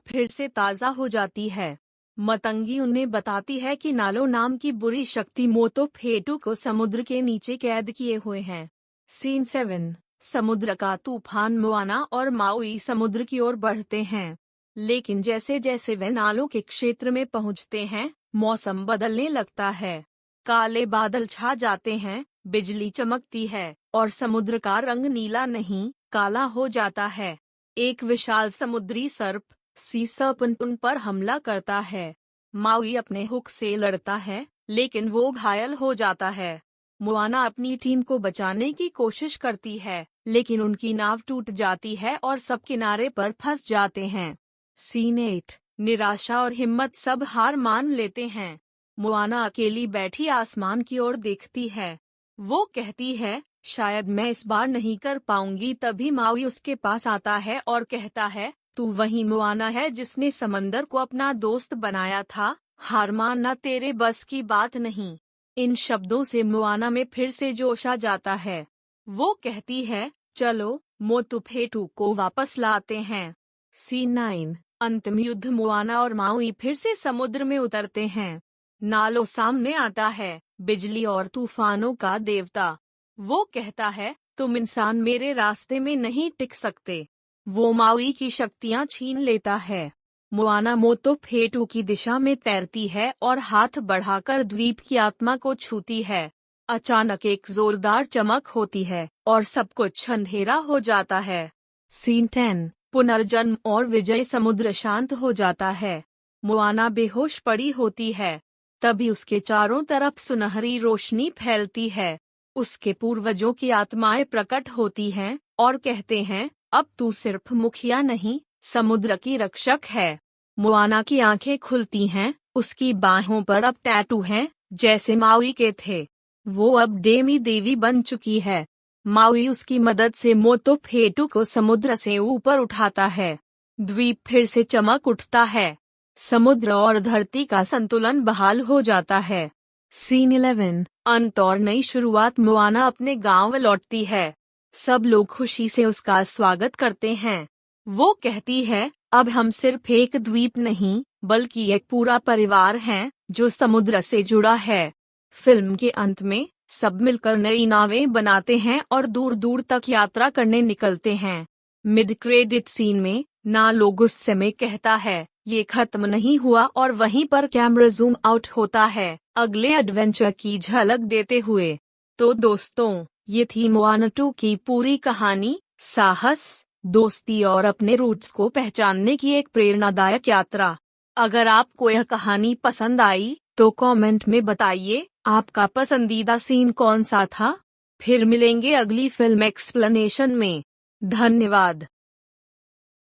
फिर से ताज़ा हो जाती है। मतंगी उन्हें बताती है कि नालो नाम की बुरी शक्ति मोतो फेटू को समुद्र के नीचे कैद किए हुए है। सीन 7। समुद्र का तूफान। मोआना और माउई समुद्र की ओर बढ़ते हैं, लेकिन जैसे जैसे वे नालों के क्षेत्र में पहुंचते हैं, मौसम बदलने लगता है। काले बादल छा जाते हैं, बिजली चमकती है और समुद्र का रंग नीला नहीं, काला हो जाता है। एक विशाल समुद्री सर्प सी सर्पेंट उन पर हमला करता है। माउई अपने हुक से लड़ता है, लेकिन वो घायल हो जाता है। मोआना अपनी टीम को बचाने की कोशिश करती है, लेकिन उनकी नाव टूट जाती है और सब किनारे पर फंस जाते हैं। सीन 8। निराशा और हिम्मत। सब हार मान लेते हैं। मोआना अकेली बैठी आसमान की ओर देखती है। वो कहती है, शायद मैं इस बार नहीं कर पाऊंगी। तभी माउई उसके पास आता है और कहता है, तू वही मोआना है जिसने समंदर को अपना दोस्त बनाया था। हार मानना तेरे बस की बात नहीं। इन शब्दों से मोआना में फिर से जोश आ जाता है। वो कहती है, चलो मोतू फेटू को वापस लाते हैं। सीन 9। अंतिम युद्ध। मोआना और माउई फिर से समुद्र में उतरते हैं। नालो सामने आता है, बिजली और तूफानों का देवता। वो कहता है, तुम इंसान मेरे रास्ते में नहीं टिक सकते। वो माउई की शक्तियाँ छीन लेता है। मोआना मोतो फेटू की दिशा में तैरती है और हाथ बढ़ाकर द्वीप की आत्मा को छूती है। अचानक एक जोरदार चमक होती है और सब कुछ अंधेरा हो जाता है। सीन 10। पुनर्जन्म और विजय। समुद्र शांत हो जाता है। मोआना बेहोश पड़ी होती है। तभी उसके चारों तरफ सुनहरी रोशनी फैलती है। उसके पूर्वजों की आत्माएं प्रकट होती हैं और कहते हैं, अब तू सिर्फ मुखिया नहीं, समुद्र की रक्षक है। मोआना की आंखें खुलती हैं, उसकी बाहों पर अब टैटू हैं, जैसे माउई के थे। वो अब डेमी देवी बन चुकी है। माउई उसकी मदद से मोतो फेटू को समुद्र से ऊपर उठाता है। द्वीप फिर से चमक उठता है। समुद्र और धरती का संतुलन बहाल हो जाता है। सीन 11। अंत और नई शुरुआत। मोआना अपने गांव लौटती है। सब लोग खुशी से उसका स्वागत करते हैं। वो कहती है, अब हम सिर्फ एक द्वीप नहीं, बल्कि एक पूरा परिवार हैं, जो समुद्र से जुड़ा है। फिल्म के अंत में सब मिलकर नई नावें बनाते हैं और दूर दूर तक यात्रा करने निकलते हैं। मिड क्रेडिट सीन में नालो गुस्से में कहता है, ये खत्म नहीं हुआ और वहीं पर कैमरा जूम आउट होता है, अगले एडवेंचर की झलक देते हुए। तो दोस्तों, ये थी मोआना 2 की पूरी कहानी। साहस, दोस्ती और अपने रूट्स को पहचानने की एक प्रेरणादायक यात्रा। अगर आपको यह कहानी पसंद आई तो कमेंट में बताइए आपका पसंदीदा सीन कौन सा था। फिर मिलेंगे अगली फिल्म एक्सप्लेनेशन में। धन्यवाद।